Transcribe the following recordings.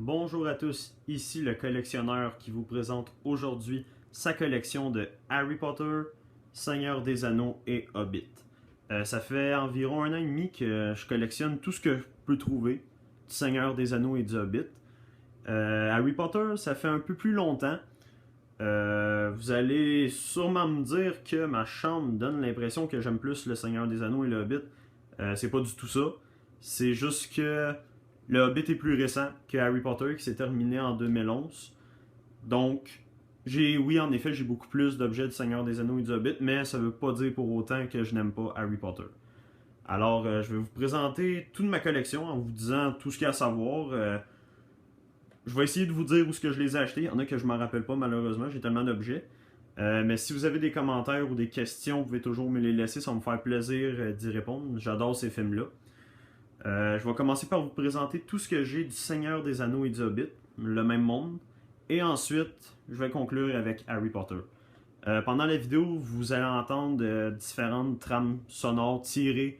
Bonjour à tous, ici le collectionneur qui vous présente aujourd'hui sa collection de Harry Potter, Seigneur des Anneaux et Hobbit. Ça fait environ 1 an et demi que je collectionne tout ce que je peux trouver du Seigneur des Anneaux et du Hobbit. Harry Potter, ça fait un peu plus longtemps. Vous allez sûrement me dire que ma chambre donne l'impression que j'aime plus le Seigneur des Anneaux et le Hobbit. C'est pas du tout ça. C'est juste que le Hobbit est plus récent que Harry Potter qui s'est terminé en 2011. Donc, oui, en effet, j'ai beaucoup plus d'objets du Seigneur des Anneaux et du Hobbit, mais ça veut pas dire pour autant que je n'aime pas Harry Potter. Alors, je vais vous présenter toute ma collection en vous disant tout ce qu'il y a à savoir. Je vais essayer de vous dire où ce que je les ai achetés. Il y en a que je m'en rappelle pas malheureusement, j'ai tellement d'objets. Mais si vous avez des commentaires ou des questions, vous pouvez toujours me les laisser, ça va me faire plaisir d'y répondre. J'adore ces films-là. Je vais commencer par vous présenter tout ce que j'ai du Seigneur des Anneaux et du Hobbit, le même monde. Et ensuite, je vais conclure avec Harry Potter. Pendant la vidéo, vous allez entendre différentes trames sonores tirées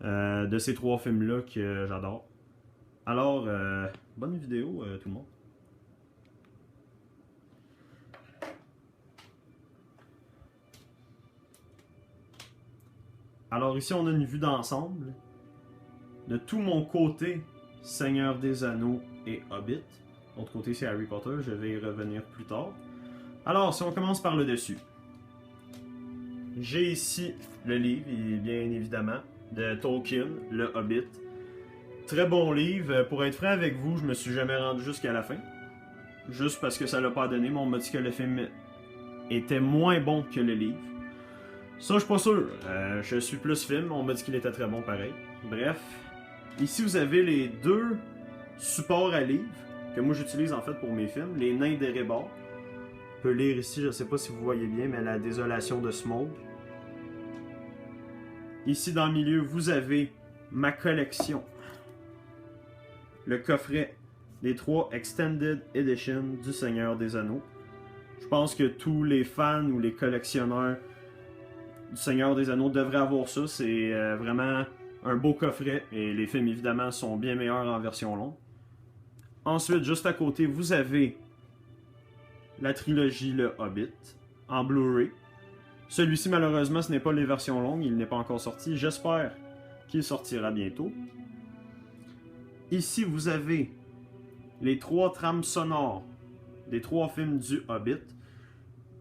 de ces trois films-là que j'adore. Alors, bonne vidéo tout le monde. Alors ici, on a une vue d'ensemble de tout mon côté Seigneur des Anneaux et Hobbit. L'autre côté, c'est Harry Potter, je vais y revenir plus tard. Alors, si on commence par le dessus. J'ai ici le livre, bien évidemment, de Tolkien, le Hobbit. Très bon livre. Pour être franc avec vous, je me suis jamais rendu jusqu'à la fin. Juste parce que ça l'a pas donné. Mais on m'a dit que le film était moins bon que le livre. Ça, je suis pas sûr. Je suis plus film. On m'a dit qu'il était très bon pareil. Bref. Ici, vous avez les deux supports à livres que moi j'utilise en fait pour mes films. Les Nains d'Erebor. On peut lire ici, je sais pas si vous voyez bien, mais La Désolation de Smaug. Ici, dans le milieu, vous avez ma collection. Le coffret des 3 Extended Edition du Seigneur des Anneaux. Je pense que tous les fans ou les collectionneurs du Seigneur des Anneaux devraient avoir ça. C'est vraiment un beau coffret et les films évidemment sont bien meilleurs en version longue. Ensuite, juste à côté, vous avez la trilogie Le Hobbit en Blu-ray. Celui-ci, malheureusement, ce n'est pas les versions longues, il n'est pas encore sorti. J'espère qu'il sortira bientôt. Ici, vous avez les 3 trames sonores des 3 films du Hobbit.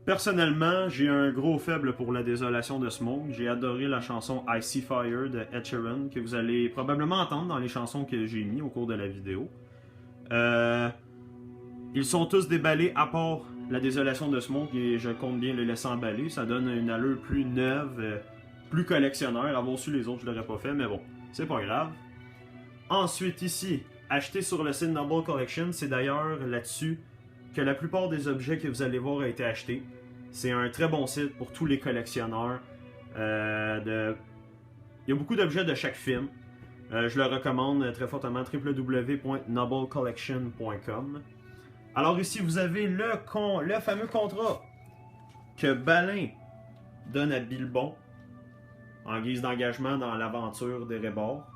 Personnellement, j'ai un gros faible pour La Désolation de Smaug. J'ai adoré la chanson I See Fire de Ed Sheeran, que vous allez probablement entendre dans les chansons que j'ai mis au cours de la vidéo. Ils sont tous déballés à part La Désolation de Smaug et je compte bien le laisser emballer. Ça donne une allure plus neuve, plus collectionneur. Avoir su les autres, je l'aurais pas fait, mais bon, c'est pas grave. Ensuite, ici, acheté sur le site Noble Collection, c'est d'ailleurs là-dessus que la plupart des objets que vous allez voir a été acheté. C'est un très bon site pour tous les collectionneurs. Il y a beaucoup d'objets de chaque film. Je le recommande très fortement, www.noblecollection.com. Alors ici, vous avez le fameux contrat que Balin donne à Bilbon en guise d'engagement dans l'aventure d'Erebor.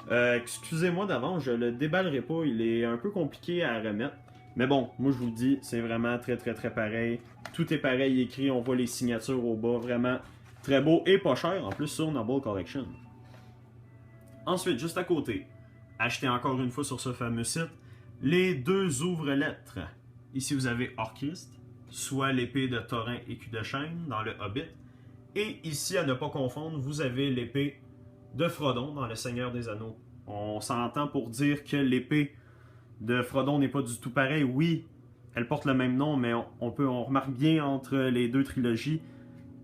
Excusez-moi d'avance, je le déballerai pas, il est un peu compliqué à remettre. Mais bon, moi je vous le dis, c'est vraiment très pareil. Tout est pareil écrit, on voit les signatures au bas, vraiment très beau et pas cher en plus sur Noble Collection. Ensuite, juste à côté, acheté encore une fois sur ce fameux site, les 2 ouvre-lettres. Ici vous avez Orcrist, soit l'épée de Thorin écu de chêne dans le Hobbit. Et ici, à ne pas confondre, vous avez l'épée de Frodon dans le Seigneur des Anneaux. On s'entend pour dire que l'épée de Frodon n'est pas du tout pareille. Oui, elle porte le même nom, mais on remarque bien entre les 2 trilogies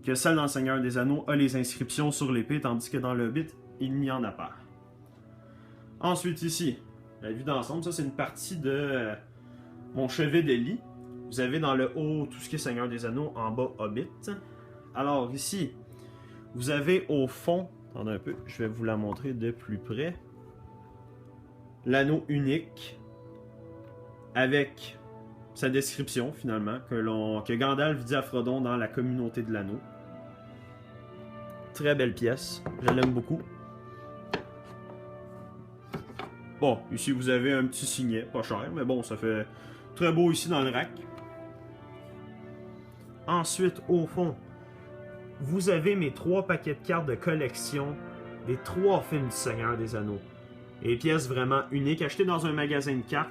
que celle dans le Seigneur des Anneaux a les inscriptions sur l'épée, tandis que dans le Hobbit, il n'y en a pas. Ensuite ici, la vue d'ensemble, ça c'est une partie de mon chevet de lit. Vous avez dans le haut tout ce qui est Seigneur des Anneaux, en bas Hobbit. Alors ici, vous avez au fond, attendez un peu, je vais vous la montrer de plus près, l'anneau unique avec sa description finalement que Gandalf dit à Frodon dans la communauté de l'anneau. Très belle pièce, je l'aime beaucoup. Bon, ici vous avez un petit signet, pas cher, mais bon, ça fait très beau ici dans le rack. Ensuite, au fond, vous avez mes 3 paquets de cartes de collection des 3 films du Seigneur des Anneaux. Et pièces vraiment uniques, achetées dans un magasin de cartes.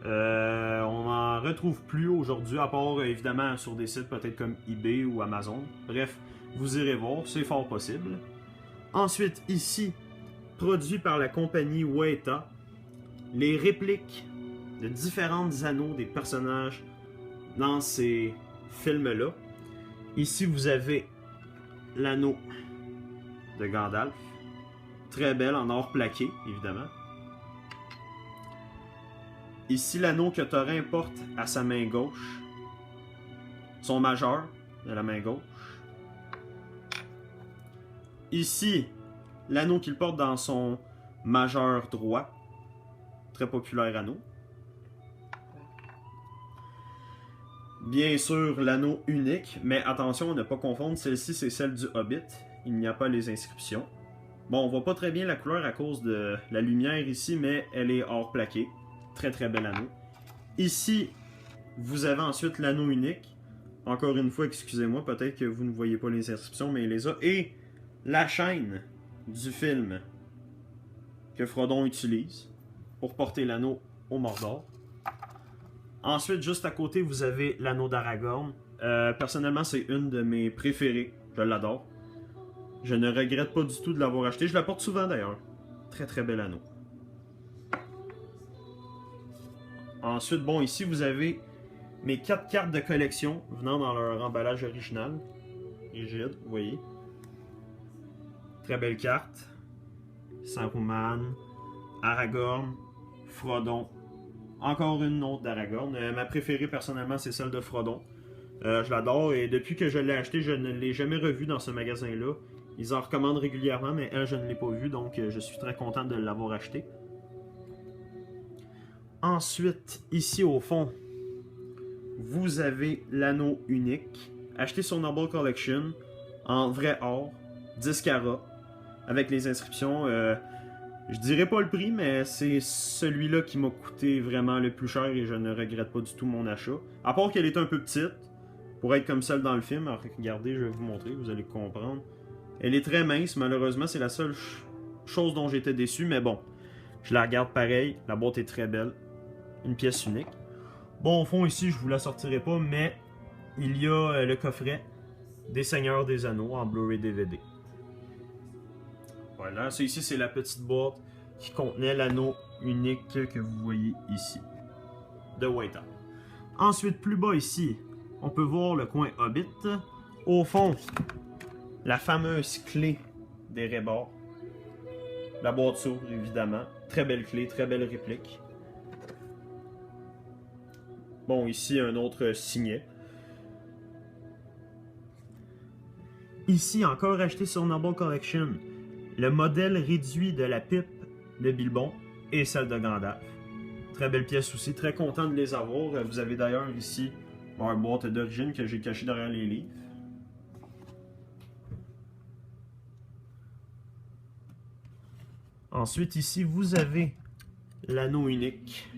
On n'en retrouve plus aujourd'hui, à part évidemment sur des sites peut-être comme eBay ou Amazon. Bref, vous irez voir, c'est fort possible. Ensuite, ici, produit par la compagnie Weta, les répliques de différents anneaux des personnages dans ces films-là. Ici, vous avez l'anneau de Gandalf, très belle en or plaqué, évidemment. Ici, l'anneau que Thorin porte à sa main gauche, son majeur de la main gauche. Ici, l'anneau qu'il porte dans son majeur droit, très populaire anneau. Bien sûr, l'anneau unique, mais attention à ne pas confondre, celle-ci c'est celle du Hobbit, il n'y a pas les inscriptions. Bon, on voit pas très bien la couleur à cause de la lumière ici, mais elle est or plaqué. Très très bel anneau. Ici, vous avez ensuite l'anneau unique. Encore une fois, excusez-moi, peut-être que vous ne voyez pas les inscriptions, mais il les a. Et la chaîne du film que Frodon utilise pour porter l'anneau au Mordor. Ensuite, juste à côté, vous avez l'anneau d'Aragorn. Personnellement, c'est une de mes préférées. Je l'adore. Je ne regrette pas du tout de l'avoir acheté. Je la porte souvent d'ailleurs. Très très bel anneau. Ensuite, bon, ici vous avez mes 4 cartes de collection venant dans leur emballage original. Rigide, vous voyez. Très belle carte. Saruman, Aragorn, Frodon. Encore une autre d'Aragorn. Ma préférée personnellement, c'est celle de Frodon. Je l'adore et depuis que je l'ai acheté, je ne l'ai jamais revue dans ce magasin-là. Ils en recommandent régulièrement, mais elle, je ne l'ai pas vue, donc je suis très content de l'avoir acheté. Ensuite, ici au fond, vous avez l'anneau unique, acheté sur Noble Collection, en vrai or, 10 carats, avec les inscriptions. Je dirais pas le prix, mais c'est celui-là qui m'a coûté vraiment le plus cher et je ne regrette pas du tout mon achat. À part qu'elle est un peu petite, pour être comme celle dans le film. Alors regardez, je vais vous montrer, vous allez comprendre. Elle est très mince, malheureusement, c'est la seule chose dont j'étais déçu, mais bon, je la regarde pareil, la boîte est très belle. Une pièce unique. Bon, au fond, ici, je vous la sortirai pas, mais il y a le coffret des Seigneurs des Anneaux en Blu-ray DVD. Voilà, ça ici, c'est la petite boîte qui contenait l'anneau unique que vous voyez ici, de Weta. Ensuite, plus bas ici, on peut voir le coin Hobbit. Au fond, la fameuse clé des Rébords. La boîte s'ouvre, évidemment. Très belle clé, très belle réplique. Bon, ici, un autre signet. Ici, encore acheté sur Noble Collection, le modèle réduit de la pipe de Bilbon et celle de Gandalf. Très belle pièce aussi, très content de les avoir. Vous avez d'ailleurs ici une boîte d'origine que j'ai cachée derrière les livres. Ensuite, ici, vous avez l'anneau unique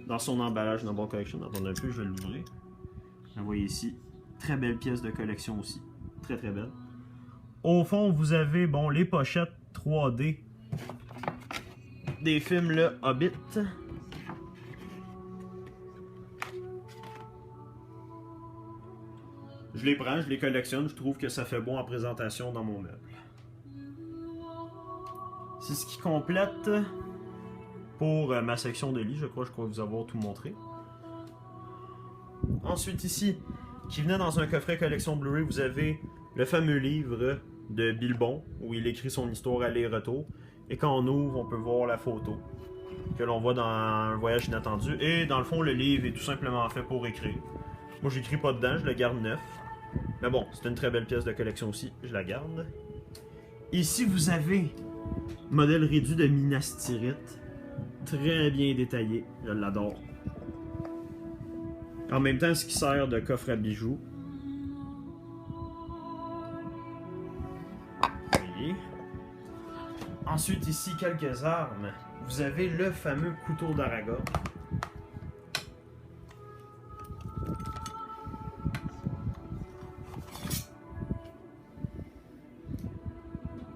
dans son emballage Noble Collection. Attendez un peu, je vais l'ouvrir. Vous voyez ici, très belle pièce de collection aussi. Très très belle. Au fond, vous avez bon, les pochettes 3D des films Le Hobbit. Je les prends, je les collectionne, je trouve que ça fait bon en présentation dans mon meuble. C'est ce qui complète pour ma section de lit, je crois vous avoir tout montré. Ensuite ici, qui venait dans un coffret collection Blu-ray, vous avez le fameux livre de Bilbon, où il écrit son histoire aller-retour. Et quand on ouvre, on peut voir la photo que l'on voit dans Un voyage inattendu. Et dans le fond, le livre est tout simplement fait pour écrire. Moi, j'écris pas dedans, je le garde neuf. Mais bon, c'est une très belle pièce de collection aussi, je la garde. Ici, vous avez modèle réduit de Minas Tirith. Très bien détaillé, je l'adore. En même temps, ce qui sert de coffre à bijoux. Vous voyez. Ensuite, ici, quelques armes. Vous avez le fameux couteau d'Aragorn.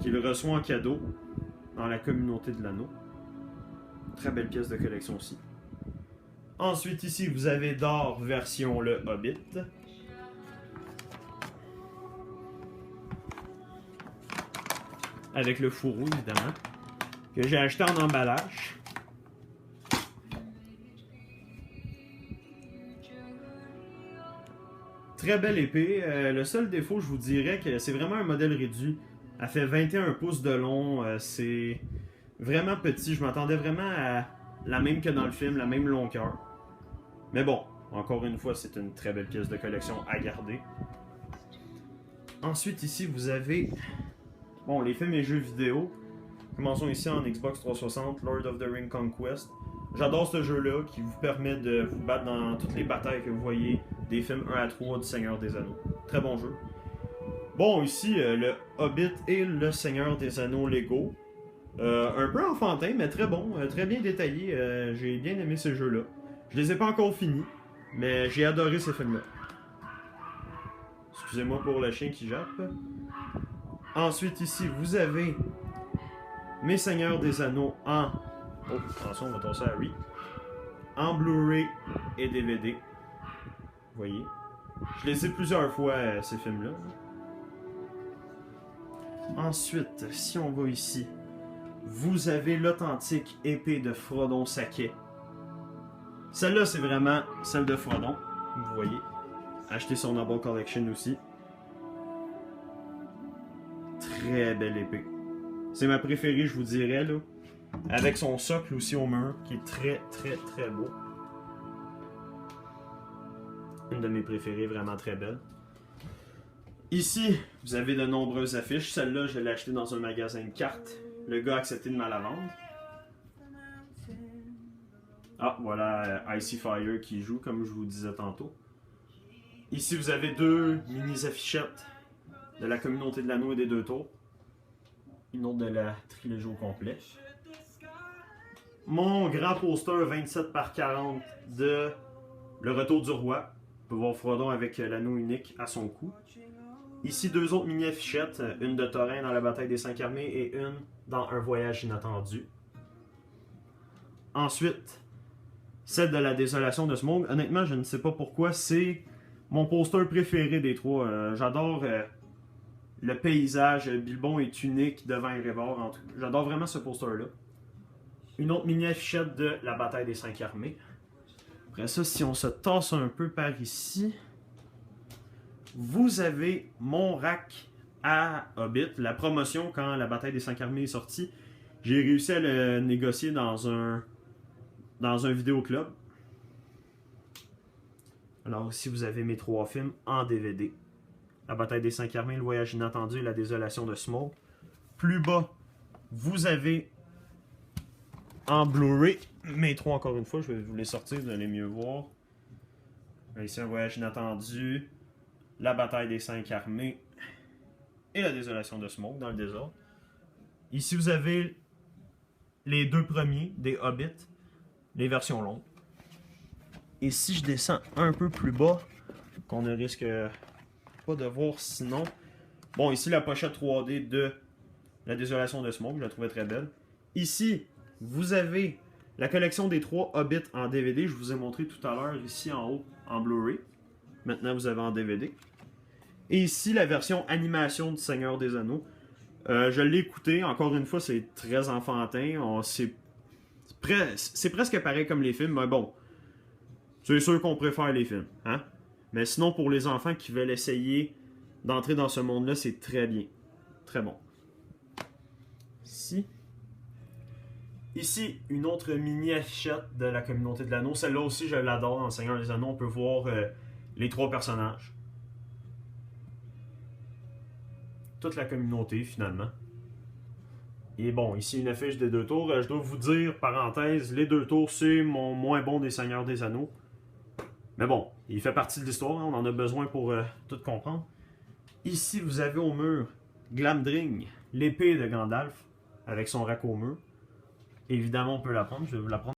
Qu'il reçoit en cadeau dans la communauté de l'anneau. Très belle pièce de collection aussi. Ensuite, ici, vous avez d'or version le Hobbit. Avec le fourreau, évidemment. Que j'ai acheté en emballage. Très belle épée. Le seul défaut, je vous dirais que c'est vraiment un modèle réduit. Elle fait 21 pouces de long. C'est vraiment petit. Je m'attendais vraiment à la même que dans le film, la même longueur. Mais bon, encore une fois, c'est une très belle pièce de collection à garder. Ensuite, ici, vous avez bon, les films et jeux vidéo. Commençons ici en Xbox 360, Lord of the Ring Conquest. J'adore ce jeu-là qui vous permet de vous battre dans toutes les batailles que vous voyez des films 1 à 3 du Seigneur des Anneaux. Très bon jeu. Bon, ici, le Hobbit et le Seigneur des Anneaux Lego. Un peu enfantin, mais très bon, très bien détaillé. J'ai bien aimé ce jeu-là. Je les ai pas encore finis, mais j'ai adoré ces films-là. Excusez-moi pour le chien qui jappe. Ensuite, ici, vous avez mes Seigneurs des Anneaux en... Oh, attention, on va tasser à Harry. En Blu-ray et DVD. Vous voyez. Je les ai plusieurs fois, ces films-là. Ensuite, si on va ici, vous avez l'authentique épée de Frodon Sachet. Celle-là, c'est vraiment celle de Frodon. Vous voyez. Acheté sur Noble Collection aussi. Très belle épée. C'est ma préférée, je vous dirais, là. Avec son socle aussi au mur, qui est très, très, très beau. Une de mes préférées, vraiment très belle. Ici, vous avez de nombreuses affiches. Celle-là, je l'ai achetée dans un magasin de cartes. Le gars a accepté de me la vendre. Ah, voilà Icy Fire qui joue, comme je vous disais tantôt. Ici, vous avez deux mini-affichettes de la communauté de l'anneau et des deux tours. Une autre de la trilogie au complet. Mon grand poster 27 par 40 de Le Retour du Roi. On peut voir Frodon avec l'anneau unique à son cou. Ici, deux autres mini-affichettes. Une de Thorin dans la bataille des 5 armées et une dans Un voyage inattendu. Ensuite, celle de la désolation de Smaug. Honnêtement, je ne sais pas pourquoi. C'est mon poster préféré des trois. J'adore le paysage. Bilbon est unique devant Erebor. J'adore vraiment ce poster-là. Une autre mini-affichette de la bataille des 5 armées. Après ça, si on se tasse un peu par ici, vous avez mon rack à Hobbit. La promotion, quand la bataille des 5 armées est sortie, j'ai réussi à le négocier dans un vidéoclub. Alors ici, vous avez mes trois films en DVD. La bataille des 5 armées, Le voyage inattendu et La désolation de Smaug. Plus bas, vous avez en Blu-ray mes trois encore une fois. Je vais vous les sortir, vous allez mieux voir. Ici, Un voyage inattendu, La bataille des 5 armées et La désolation de Smaug dans le désordre. Ici, vous avez les deux premiers des Hobbits, les versions longues. Et si je descends un peu plus bas, qu'on ne risque pas de voir sinon. Bon, ici la pochette 3D de La désolation de Smaug, je la trouvais très belle. Ici, vous avez la collection des trois Hobbits en DVD. Je vous ai montré tout à l'heure ici en haut en Blu-ray. Maintenant, vous avez en DVD. Et ici, la version animation du Seigneur des Anneaux. Je l'ai écouté. Encore une fois, c'est très enfantin. C'est presque pareil comme les films, mais bon. C'est sûr qu'on préfère les films. Hein? Mais sinon, pour les enfants qui veulent essayer d'entrer dans ce monde-là, c'est très bien. Très bon. Ici, une autre mini-affichette de la communauté de l'anneau. Celle-là aussi, je l'adore dans le Seigneur des Anneaux. On peut voir les trois personnages. Toute la communauté, finalement. Et bon, ici, une affiche des deux tours. Je dois vous dire, parenthèse, les deux tours, c'est mon moins bon des Seigneurs des Anneaux. Mais bon, il fait partie de l'histoire. Hein, on en a besoin pour tout comprendre. Ici, vous avez au mur Glamdring, l'épée de Gandalf, avec son rack au mur. Évidemment, on peut la prendre. Je vais vous la prendre.